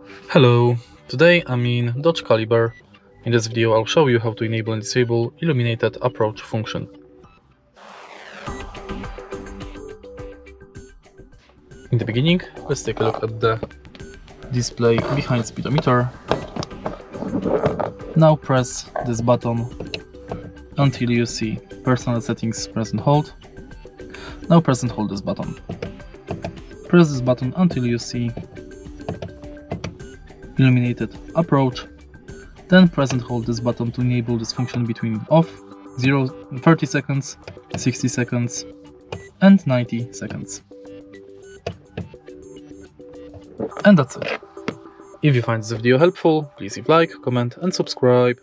Hello, today I'm in Dodge Caliber. In this video I'll show you how to enable and disable illuminated approach function. In the beginning, let's take a look at the display behind speedometer. Now press this button until you see personal settings, press and hold. Now press and hold this button. Press this button until you see illuminated approach, then press and hold this button to enable this function between off 30 seconds, 60 seconds and 90 seconds. And that's it. If you find this video helpful, please leave a like, comment and subscribe.